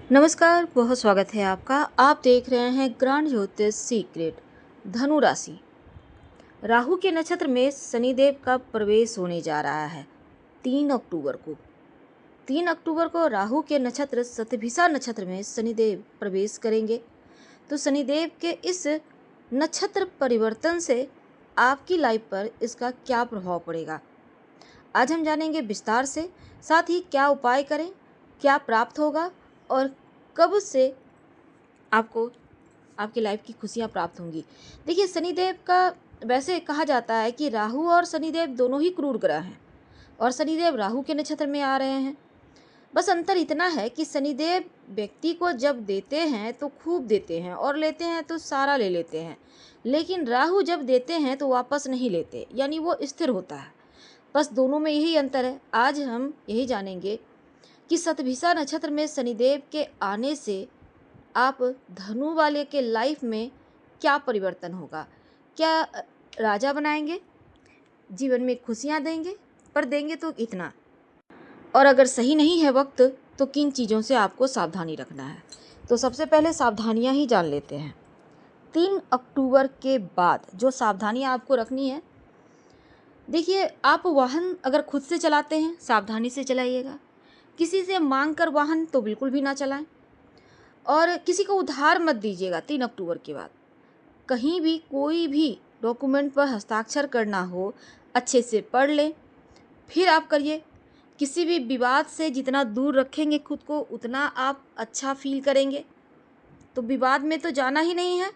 नमस्कार, बहुत स्वागत है आपका। आप देख रहे हैं ग्रांड ज्योतिष सीक्रेट। धनु राशि। राहु के नक्षत्र में शनिदेव का प्रवेश होने जा रहा है 3 अक्टूबर को। 3 अक्टूबर को राहु के नक्षत्र शतभिषा नक्षत्र में शनिदेव प्रवेश करेंगे। तो शनिदेव के इस नक्षत्र परिवर्तन से आपकी लाइफ पर इसका क्या प्रभाव पड़ेगा, आज हम जानेंगे विस्तार से। साथ ही क्या उपाय करें, क्या प्राप्त होगा और कब से आपको आपकी लाइफ की खुशियाँ प्राप्त होंगी। देखिए, शनिदेव का वैसे कहा जाता है कि राहु और शनिदेव दोनों ही क्रूर ग्रह हैं और शनिदेव राहु के नक्षत्र में आ रहे हैं। बस अंतर इतना है कि शनिदेव व्यक्ति को जब देते हैं तो खूब देते हैं और लेते हैं तो सारा ले लेते हैं, लेकिन राहु जब देते हैं तो वापस नहीं लेते, यानी वो स्थिर होता है। बस दोनों में यही अंतर है। आज हम यही जानेंगे कि शतभिषा नक्षत्र में शनिदेव के आने से आप धनु वाले के लाइफ में क्या परिवर्तन होगा, क्या राजा बनाएंगे, जीवन में खुशियां देंगे, पर देंगे तो इतना, और अगर सही नहीं है वक्त तो किन चीज़ों से आपको सावधानी रखना है। तो सबसे पहले सावधानियां ही जान लेते हैं। 3 अक्टूबर के बाद जो सावधानियां आपको रखनी है, देखिए, आप वाहन अगर खुद से चलाते हैं सावधानी से चलाइएगा। किसी से मांग कर वाहन तो बिल्कुल भी ना चलाएं और किसी को उधार मत दीजिएगा। 3 अक्टूबर के बाद कहीं भी कोई भी डॉक्यूमेंट पर हस्ताक्षर करना हो, अच्छे से पढ़ लें फिर आप करिए। किसी भी विवाद से जितना दूर रखेंगे खुद को उतना आप अच्छा फील करेंगे। तो विवाद में तो जाना ही नहीं है।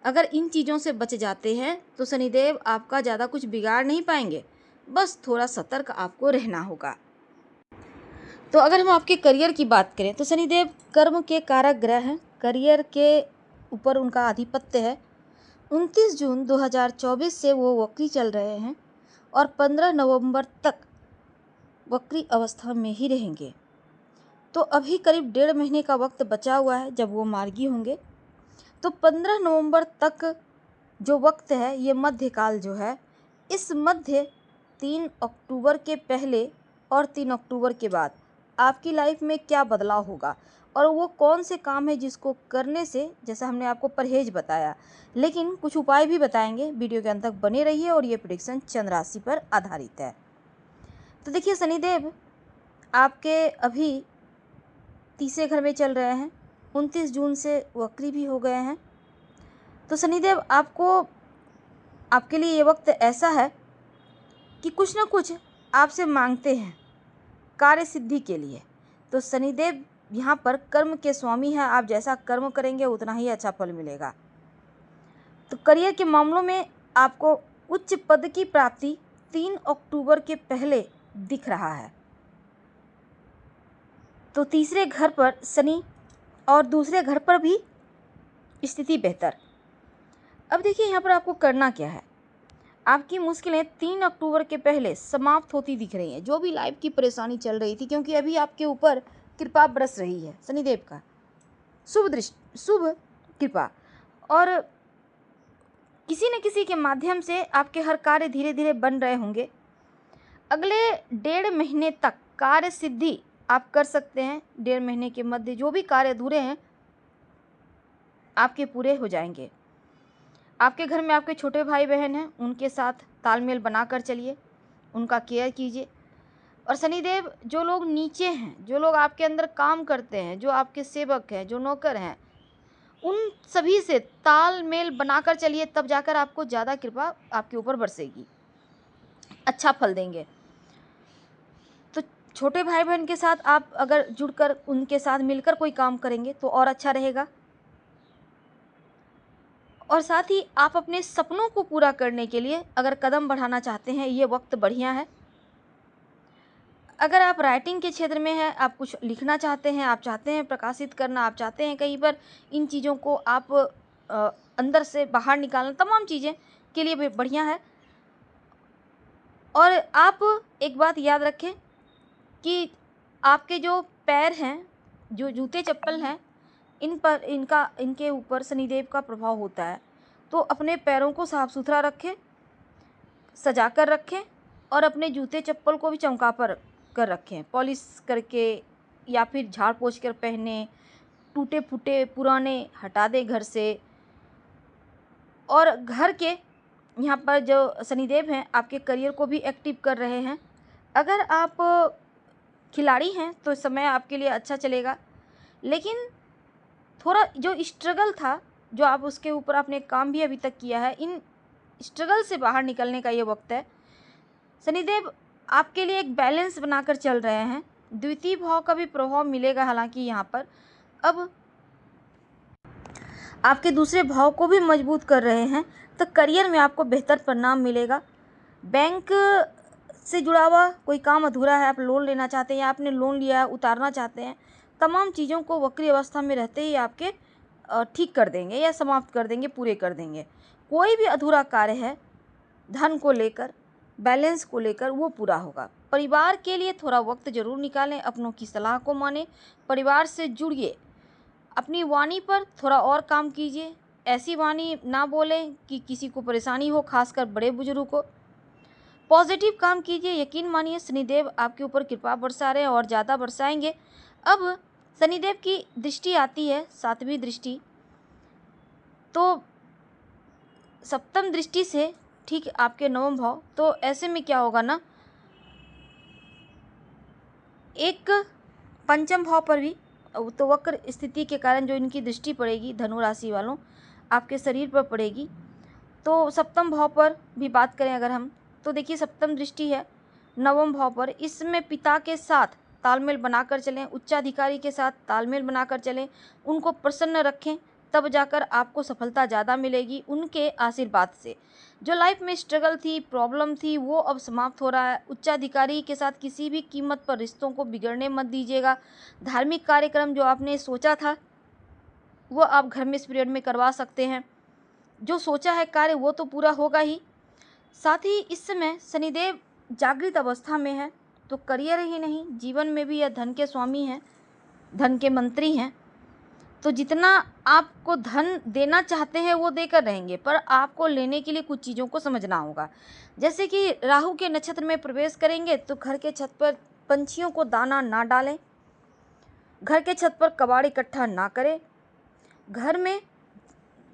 अगर इन चीज़ों से बच जाते हैं तो शनिदेव आपका ज़्यादा कुछ बिगाड़ नहीं पाएंगे, बस थोड़ा सतर्क आपको रहना होगा। तो अगर हम आपके करियर की बात करें तो शनिदेव कर्म के कारक ग्रह हैं, करियर के ऊपर उनका आधिपत्य है। 29 जून 2024 से वो वक्री चल रहे हैं और 15 नवंबर तक वक्री अवस्था में ही रहेंगे। तो अभी करीब 1.5 महीने का वक्त बचा हुआ है जब वो मार्गी होंगे। तो 15 नवंबर तक जो वक्त है, ये मध्यकाल जो है, इस मध्य 3 अक्टूबर के पहले और 3 अक्टूबर के बाद आपकी लाइफ में क्या बदलाव होगा और वो कौन से काम है जिसको करने से, जैसा हमने आपको परहेज बताया, लेकिन कुछ उपाय भी बताएंगे। वीडियो के अंत तक बने रहिए और ये प्रेडिक्शन चंद्र राशि पर आधारित है। तो देखिए, शनिदेव आपके अभी तीसरे घर में चल रहे हैं, 29 जून से वक्री भी हो गए हैं। तो शनिदेव आपके लिए ये वक्त ऐसा है कि कुछ ना कुछ आपसे मांगते हैं कार्य सिद्धि के लिए। तो शनिदेव यहाँ पर कर्म के स्वामी हैं, आप जैसा कर्म करेंगे उतना ही अच्छा फल मिलेगा। तो करियर के मामलों में आपको उच्च पद की प्राप्ति 3 अक्टूबर के पहले दिख रहा है। तो तीसरे घर पर शनि और दूसरे घर पर भी स्थिति बेहतर। अब देखिए, यहाँ पर आपको करना क्या है। आपकी मुश्किलें 3 अक्टूबर के पहले समाप्त होती दिख रही हैं, जो भी लाइफ की परेशानी चल रही थी, क्योंकि अभी आपके ऊपर कृपा बरस रही है शनिदेव का शुभ दृष्टि, शुभ कृपा, और किसी न किसी के माध्यम से आपके हर कार्य धीरे धीरे बन रहे होंगे। अगले 1.5 महीने तक कार्य सिद्धि आप कर सकते हैं। 1.5 महीने के मध्य जो भी कार्य अधूरे हैं आपके पूरे हो जाएंगे। आपके घर में आपके छोटे भाई बहन हैं, उनके साथ तालमेल बनाकर चलिए, उनका केयर कीजिए। और शनिदेव, जो लोग नीचे हैं, जो लोग आपके अंदर काम करते हैं, जो आपके सेवक हैं, जो नौकर हैं, उन सभी से तालमेल बनाकर चलिए, तब जाकर आपको ज़्यादा कृपा आपके ऊपर बरसेगी, अच्छा फल देंगे। तो छोटे भाई बहन के साथ आप अगर जुड़कर उनके साथ मिलकर कोई काम करेंगे तो और अच्छा रहेगा। और साथ ही आप अपने सपनों को पूरा करने के लिए अगर कदम बढ़ाना चाहते हैं, ये वक्त बढ़िया है। अगर आप राइटिंग के क्षेत्र में हैं, आप कुछ लिखना चाहते हैं, आप चाहते हैं प्रकाशित करना, आप चाहते हैं कहीं पर इन चीज़ों को आप अंदर से बाहर निकालना, तमाम चीज़ें के लिए भी बढ़िया है। और आप एक बात याद रखें कि आपके जो पैर हैं, जो जूते चप्पल हैं, इनके ऊपर शनिदेव का प्रभाव होता है। तो अपने पैरों को साफ सुथरा रखें, सजा कर रखें, और अपने जूते चप्पल को भी चमका कर रखें, पॉलिश करके, या फिर झाड़ पोंछ कर पहने, टूटे फूटे पुराने हटा दें घर से। और घर के यहाँ पर जो शनिदेव हैं आपके करियर को भी एक्टिव कर रहे हैं। अगर आप खिलाड़ी हैं तो समय आपके लिए अच्छा चलेगा, लेकिन थोड़ा जो स्ट्रगल था, जो आप उसके ऊपर आपने काम भी अभी तक किया है, इन स्ट्रगल से बाहर निकलने का ये वक्त है। शनिदेव आपके लिए एक बैलेंस बनाकर चल रहे हैं। द्वितीय भाव का भी प्रभाव मिलेगा, हालांकि यहाँ पर अब आपके दूसरे भाव को भी मजबूत कर रहे हैं, तो करियर में आपको बेहतर परिणाम मिलेगा। बैंक से जुड़ा हुआ कोई काम अधूरा है, आप लोन लेना चाहते हैं या आपने लोन लिया है उतारना चाहते हैं, तमाम चीज़ों को वक्री अवस्था में रहते ही आपके ठीक कर देंगे या समाप्त कर देंगे, पूरे कर देंगे। कोई भी अधूरा कार्य है धन को लेकर, बैलेंस को लेकर, वो पूरा होगा। परिवार के लिए थोड़ा वक्त जरूर निकालें, अपनों की सलाह को मानें, परिवार से जुड़िए, अपनी वाणी पर थोड़ा और काम कीजिए। ऐसी वाणी ना बोलें कि किसी को परेशानी हो, खासकर बड़े बुजुर्ग को। पॉजिटिव काम कीजिए, यकीन मानिए शनिदेव आपके ऊपर कृपा बरसा रहे हैं और ज़्यादा बरसाएंगे। अब शनिदेव की दृष्टि आती है, 7वीं दृष्टि, तो सप्तम दृष्टि से ठीक आपके 9वें भाव। तो ऐसे में क्या होगा ना, एक पंचम भाव पर भी तो वक्र स्थिति के कारण जो इनकी दृष्टि पड़ेगी धनु राशि वालों, आपके शरीर पर पड़ेगी। तो सप्तम भाव पर भी बात करें अगर हम, तो देखिए सप्तम दृष्टि है 9वें भाव पर। इसमें पिता के साथ तालमेल बनाकर चलें, उच्चाधिकारी के साथ तालमेल बनाकर चलें, उनको प्रसन्न रखें, तब जाकर आपको सफलता ज़्यादा मिलेगी उनके आशीर्वाद से। जो लाइफ में स्ट्रगल थी, प्रॉब्लम थी, वो अब समाप्त हो रहा है। उच्चाधिकारी के साथ किसी भी कीमत पर रिश्तों को बिगड़ने मत दीजिएगा। धार्मिक कार्यक्रम जो आपने सोचा था वो आप घर में इस पीरियड में करवा सकते हैं। जो सोचा है कार्य वो तो पूरा होगा ही, साथ ही इस समय शनिदेव जागृत अवस्था में है, तो करियर ही नहीं जीवन में भी यह धन के स्वामी हैं, धन के मंत्री हैं। तो जितना आपको धन देना चाहते हैं वो देकर रहेंगे, पर आपको लेने के लिए कुछ चीज़ों को समझना होगा। जैसे कि राहु के नक्षत्र में प्रवेश करेंगे तो घर के छत पर पंछियों को दाना ना डालें, घर के छत पर कबाड़ इकट्ठा ना करें, घर में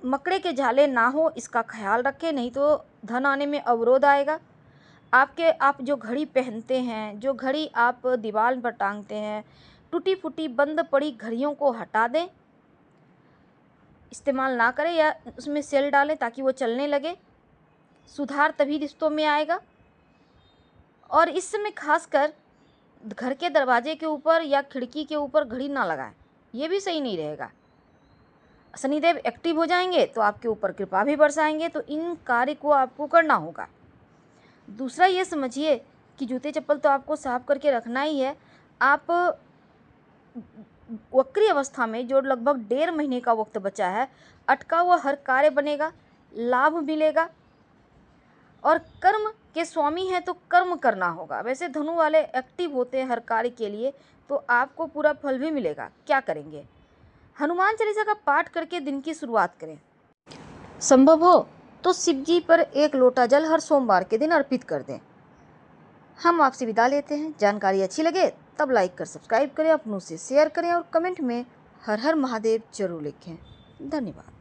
मकड़े के जाले ना हो इसका ख्याल रखें, नहीं तो धन आने में अवरोध आएगा। आप जो घड़ी पहनते हैं, जो घड़ी आप दीवार पर टांगते हैं, टूटी फूटी बंद पड़ी घड़ियों को हटा दें, इस्तेमाल ना करें या उसमें सेल डालें ताकि वो चलने लगे। सुधार तभी रिश्तों में आएगा। और इस समय खासकर घर के दरवाजे के ऊपर या खिड़की के ऊपर घड़ी ना लगाएं, ये भी सही नहीं रहेगा। शनिदेव एक्टिव हो जाएंगे तो आपके ऊपर कृपा भी बरसाएंगे, तो इन कार्य को आपको करना होगा। दूसरा ये समझिए कि जूते चप्पल तो आपको साफ करके रखना ही है। आप वक्री अवस्था में जो लगभग 1.5 महीने का वक्त बचा है, अटका हुआ हर कार्य बनेगा, लाभ मिलेगा। और कर्म के स्वामी हैं तो कर्म करना होगा। वैसे धनु वाले एक्टिव होते हैं हर कार्य के लिए, तो आपको पूरा फल भी मिलेगा। क्या करेंगे? हनुमान चालीसा का पाठ करके दिन की शुरुआत करें। संभव हो तो शिव जी पर 1 लोटा जल हर सोमवार के दिन अर्पित कर दें। हम आपसे विदा लेते हैं। जानकारी अच्छी लगे तब लाइक कर सब्सक्राइब करें, अपनों से शेयर करें और कमेंट में हर हर महादेव जरूर लिखें। धन्यवाद।